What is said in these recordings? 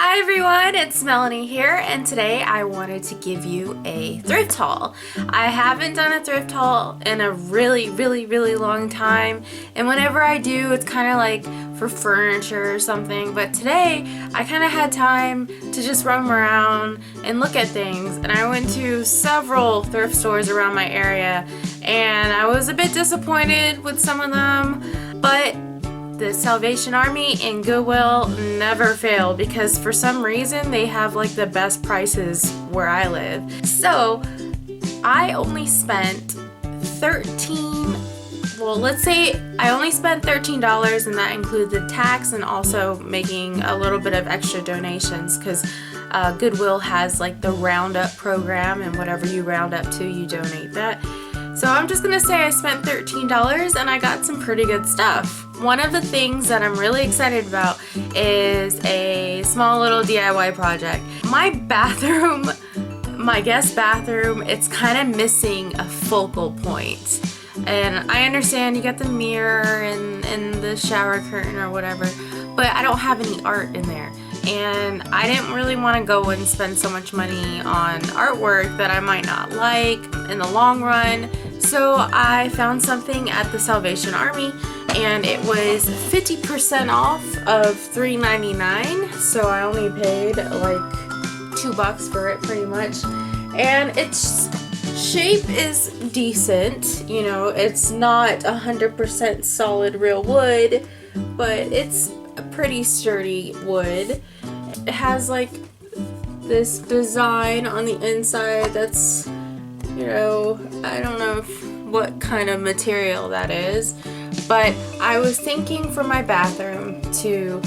Hi everyone, it's Melanie here, and today I wanted to give you a thrift haul. I haven't done a thrift haul in a really long time, and whenever I do, it's kind of like for furniture or something, but today I kind of had time to just roam around and look at things, and I went to several thrift stores around my area, and I was a bit disappointed with some of them, but the Salvation Army and Goodwill never fail because for some reason they have like the best prices where I live. So I only spent let's say I only spent $13, and that includes the tax and also making a little bit of extra donations because Goodwill has like the roundup program, and whatever you round up to, you donate that. So I'm just gonna say I spent $13 and I got some pretty good stuff. One of the things that I'm really excited about is a small little DIY project. My bathroom, my guest bathroom, it's kind of missing a focal point. And I understand you got the mirror and the shower curtain or whatever, but I don't have any art in there. And I didn't really want to go and spend so much money on artwork that I might not like in the long run. So I found something at the Salvation Army, and it was 50% off of $3.99. So I only paid like $2 for it pretty much. And its shape is decent, you know, it's not 100% solid real wood, but it's a pretty sturdy wood. It has like this design on the inside that's, you know, I don't know what kind of material that is, but I was thinking for my bathroom to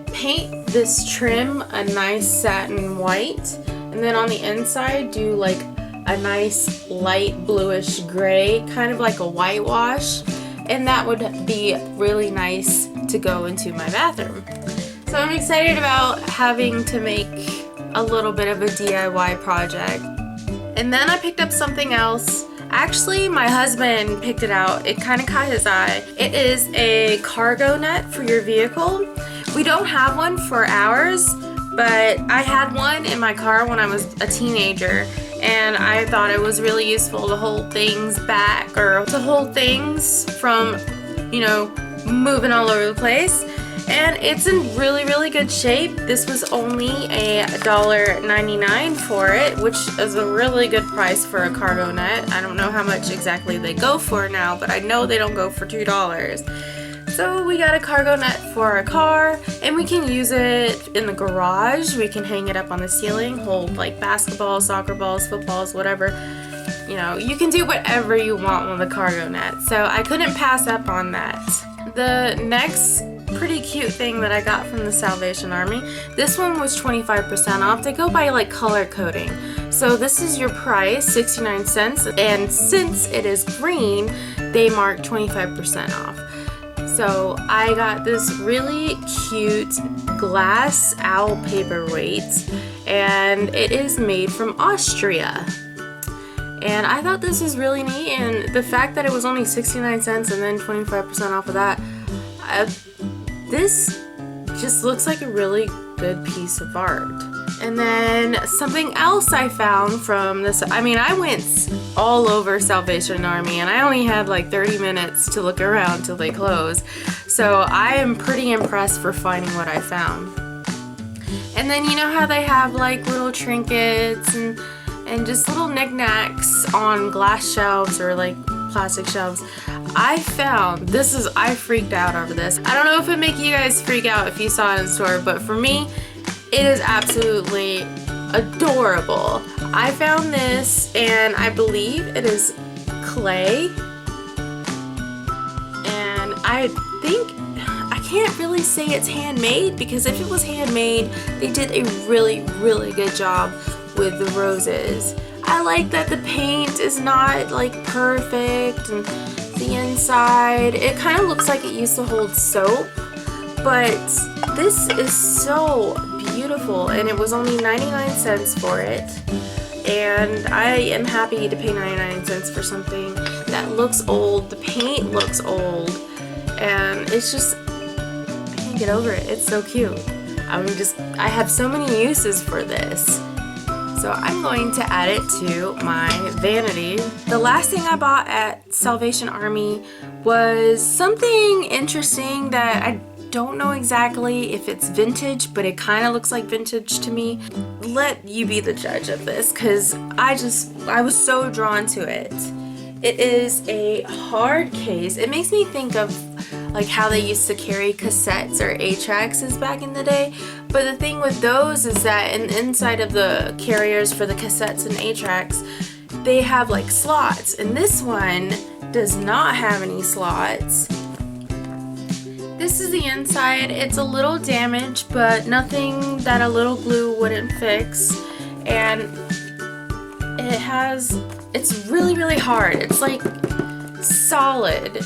paint this trim a nice satin white, and then on the inside do like a nice light bluish gray, kind of like a whitewash, and that would be really nice to go into my bathroom. So I'm excited about having to make a little bit of a DIY project. And then I picked up something else. Actually, my husband picked it out. It kind of caught his eye. It is a cargo net for your vehicle. We don't have one for ours, but I had one in my car when I was a teenager, and I thought it was really useful to hold things back or to hold things from, you know, moving all over the place. And it's in really good shape. This was only a $1.99 for it, which is a really good price for a cargo net. I don't know how much exactly they go for now, but I know they don't go for $2. So we got a cargo net for our car, and we can use it in the garage. We can hang it up on the ceiling, hold like basketballs, soccer balls, footballs, whatever. You know, you can do whatever you want with a cargo net. So I couldn't pass up on that. The next pretty cute thing that I got from the Salvation Army, this one was 25% off. They go by like color coding. So this is your price, 69 cents, and since it is green, they mark 25% off. So I got this really cute glass owl paperweight, and it is made from Austria. And I thought this was really neat, and the fact that it was only 69 cents and then 25% off of that, this just looks like a really good piece of art. And then something else I found from this, I mean, I went all over Salvation Army, and I only had like 30 minutes to look around till they close. So I am pretty impressed for finding what I found. And then you know how they have like little trinkets and just little knickknacks on glass shelves or like plastic shelves. I found, I freaked out over this. I don't know if it make you guys freak out if you saw it in the store, but for me, it is absolutely adorable. I found this, and I believe it is clay, and I can't really say it's handmade, because if it was handmade, they did a really good job with the roses. I like that the paint is not like perfect, and the inside, it kind of looks like it used to hold soap, but this is so beautiful, and it was only 99 cents for it, and I am happy to pay 99 cents for something that looks old. The paint looks old, and it's just, I can't get over it. It's so cute. I have so many uses for this. So I'm going to add it to my vanity. The last thing I bought at Salvation Army was something interesting that I don't know exactly if it's vintage, but it kind of looks like vintage to me. Let you be the judge of this, because I was so drawn to it. It is a hard case. It makes me think of like how they used to carry cassettes or 8-tracks back in the day. But the thing with those is that inside of the carriers for the cassettes and 8-tracks, they have like slots, and this one does not have any slots. This is the inside. It's a little damaged, but nothing that a little glue wouldn't fix. And it's really hard. It's like solid.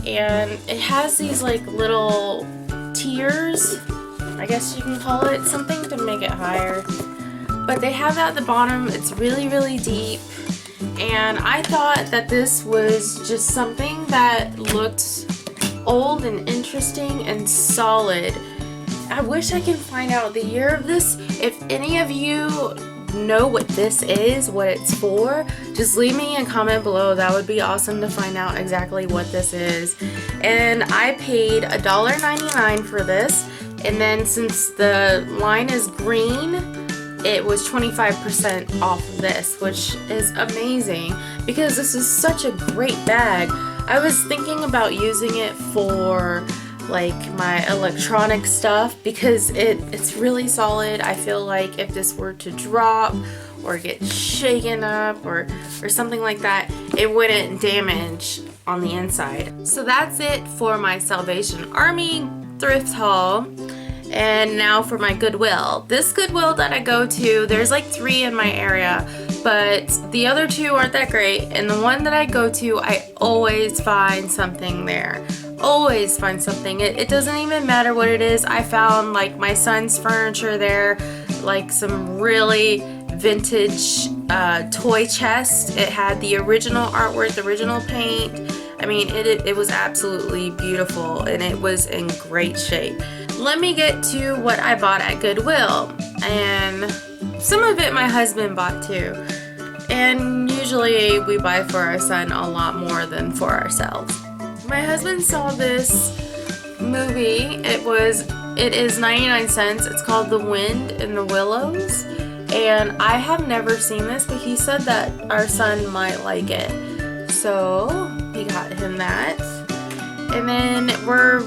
And it has these like little tiers, I guess you can call it, something to make it higher. But they have that at the bottom. It's really deep. And I thought that this was just something that looked old and interesting and solid. I wish I could find out the year of this. If any of you know what this is, what it's for, just leave me a comment below. That would be awesome to find out exactly what this is. And I paid $1.99 for this, and then since the line is green, it was 25% off of this, which is amazing because this is such a great bag. I was thinking about using it for like my electronic stuff because it's really solid. I feel like if this were to drop or get shaken up or something like that, it wouldn't damage on the inside. So that's it for my Salvation Army thrift haul. And now for my Goodwill. This Goodwill that I go to, there's like 3 in my area, but the other 2 aren't that great. And the one that I go to, I always find something there. Always find something. It doesn't even matter what it is. I found like my son's furniture there, like some really vintage toy chest. It had the original artwork, the original paint. I mean, it was absolutely beautiful, and it was in great shape. Let me get to what I bought at Goodwill, and some of it my husband bought too. And usually we buy for our son a lot more than for ourselves. My husband saw this movie. It is 99 cents. It's called The Wind in the Willows. And I have never seen this, but he said that our son might like it. So we got him that. And then we're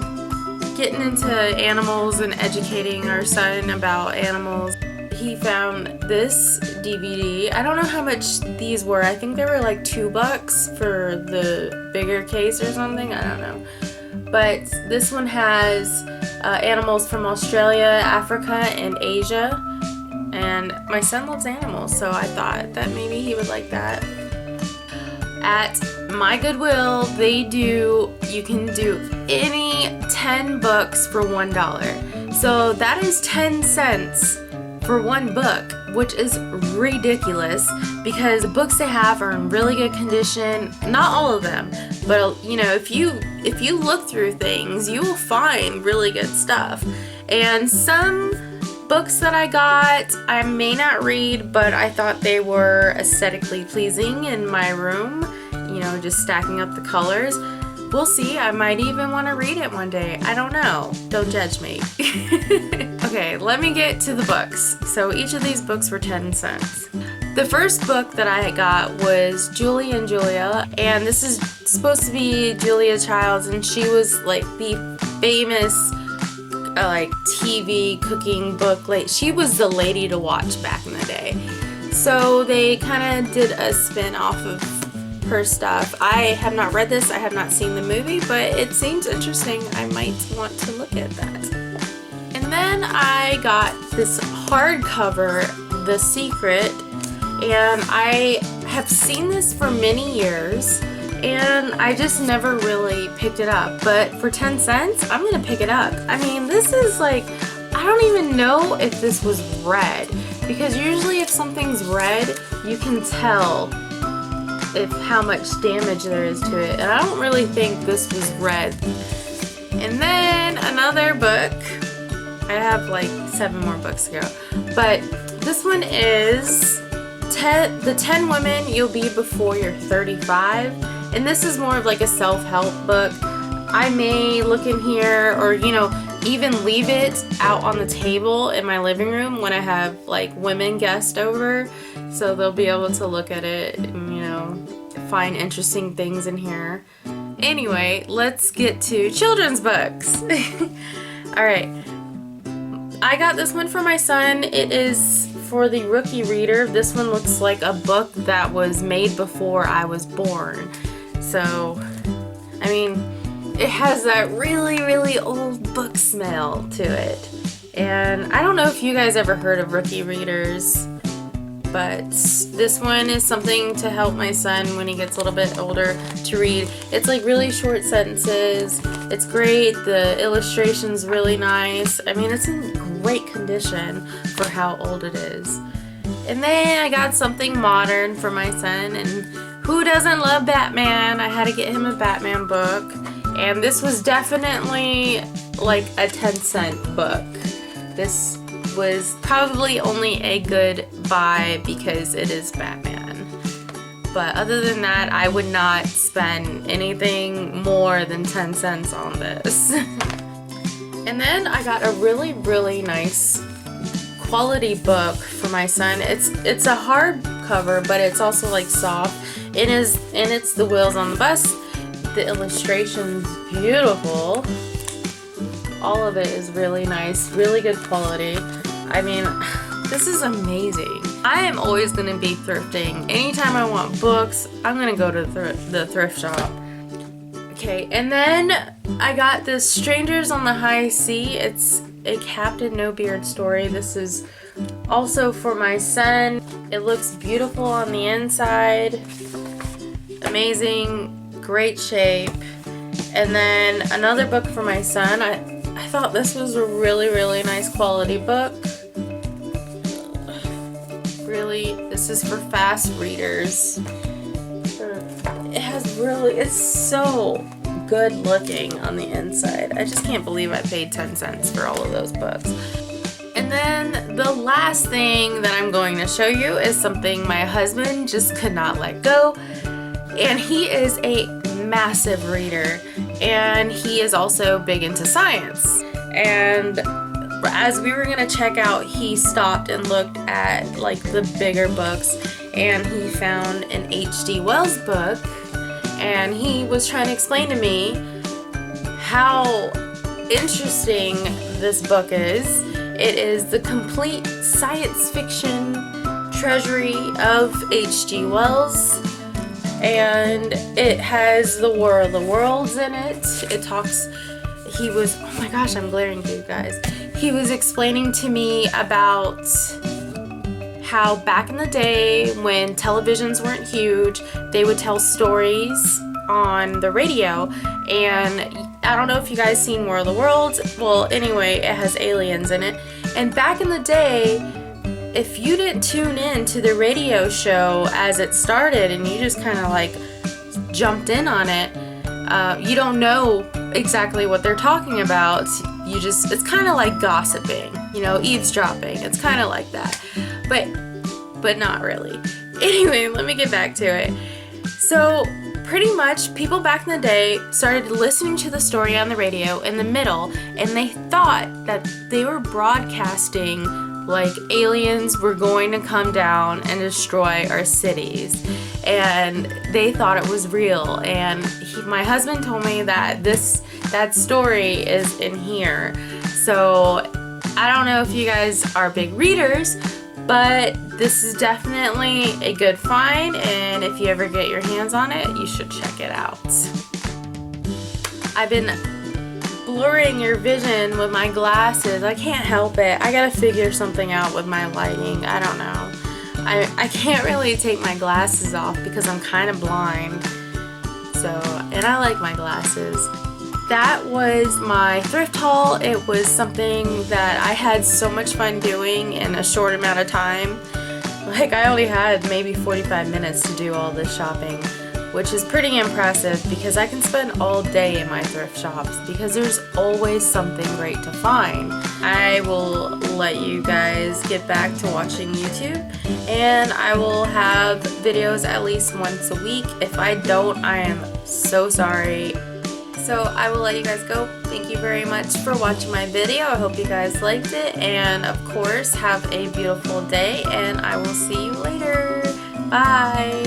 getting into animals and educating our son about animals. He found this DVD. I don't know how much these were. I think they were like $2 for the bigger case or something. I don't know. But this one has animals from Australia, Africa, and Asia. And my son loves animals, so I thought that maybe he would like that. At my Goodwill, you can do any 10 books for $1. So that is 10 cents for one book, which is ridiculous because the books they have are in really good condition. Not all of them, but you know, if you look through things, you will find really good stuff. And some books that I got, I may not read, but I thought they were aesthetically pleasing in my room, you know, just stacking up the colors. We'll see. I might even want to read it one day. I don't know. Don't judge me. Okay, let me get to the books. So each of these books were 10 cents. The first book that I got was Julie and Julia, and this is supposed to be Julia Childs, and she was like the famous like TV cooking book. Like, she was the lady to watch back in the day. So they kind of did a spin off of her stuff. I have not read this. I have not seen the movie, but it seems interesting. I might want to look at that. And then I got this hardcover, The Secret, and I have seen this for many years, and I just never really picked it up. But for 10 cents, I'm gonna pick it up. I mean, this is like, I don't even know if this was red, because usually if something's red, you can tell how much damage there is to it, and I don't really think this was red. And then another book. I have like 7 more books to go. But this one is the 10 Women You'll Be Before You're 35. And this is more of like a self-help book. I may look in here, or you know, even leave it out on the table in my living room when I have like women guests over, so they'll be able to look at it and, you know, find interesting things in here. Anyway, let's get to children's books. Alright, I got this one for my son. It is for the rookie reader. This one looks like a book that was made before I was born. So, I mean, it has that really, really old book smell to it. And I don't know if you guys ever heard of rookie readers, but this one is something to help my son when he gets a little bit older to read. It's like really short sentences. It's great. The illustration's really nice. I mean, it's in great condition for how old it is. And then I got something modern for my son, and who doesn't love Batman? I had to get him a Batman book. And this was definitely like a 10-cent book. This was probably only a good buy because it is Batman. But other than that, I would not spend anything more than 10 cents on this. And then I got a really, really nice quality book for my son. It's a hardcover, but it's also like soft. It's The Wheels on the Bus. The illustration's beautiful. All of it is really nice, really good quality. I mean, this is amazing. I am always going to be thrifting. Anytime I want books, I'm going to go to the thrift shop. Okay, and then I got this Strangers on the High Sea. It's a Captain No Beard story. This is also for my son. It looks beautiful on the inside. Amazing. Great shape. And then another book for my son. I thought this was a really, really nice quality book. Really, this is for fast readers. It's so good looking on the inside. I just can't believe I paid 10 cents for all of those books. And then the last thing that I'm going to show you is something my husband just could not let go. And he is a massive reader, and he is also big into science. And as we were gonna check out, he stopped and looked at like the bigger books, and he found an H.G. Wells book, and he was trying to explain to me how interesting this book is. It is the complete science fiction treasury of H.G. Wells. And it has the War of the Worlds in it. Oh my gosh, I'm glaring to you guys. He was explaining to me about how back in the day when televisions weren't huge, they would tell stories on the radio. And I don't know if you guys seen War of the Worlds. Well, anyway, it has aliens in it. And back in the day, if you didn't tune in to the radio show as it started and you just kind of like jumped in on it, you don't know exactly what they're talking about. It's kind of like gossiping, you know, eavesdropping. It's kind of like that, but not really. Anyway, let me get back to it. So pretty much people back in the day started listening to the story on the radio in the middle, and they thought that they were broadcasting like aliens were going to come down and destroy our cities, and they thought it was real. And my husband told me that that story is in here. So I don't know if you guys are big readers, but this is definitely a good find, and if you ever get your hands on it, you should check it out. I've been blurring your vision with my glasses. I can't help it. I gotta figure something out with my lighting. I don't know. I can't really take my glasses off because I'm kind of blind. And I like my glasses. That was my thrift haul. It was something that I had so much fun doing in a short amount of time. Like, I only had maybe 45 minutes to do all this shopping. which is pretty impressive because I can spend all day in my thrift shops because there's always something great to find. I will let you guys get back to watching YouTube, and I will have videos at least once a week. If I don't, I am so sorry. So I will let you guys go. Thank you very much for watching my video. I hope you guys liked it, and of course have a beautiful day, and I will see you later. Bye.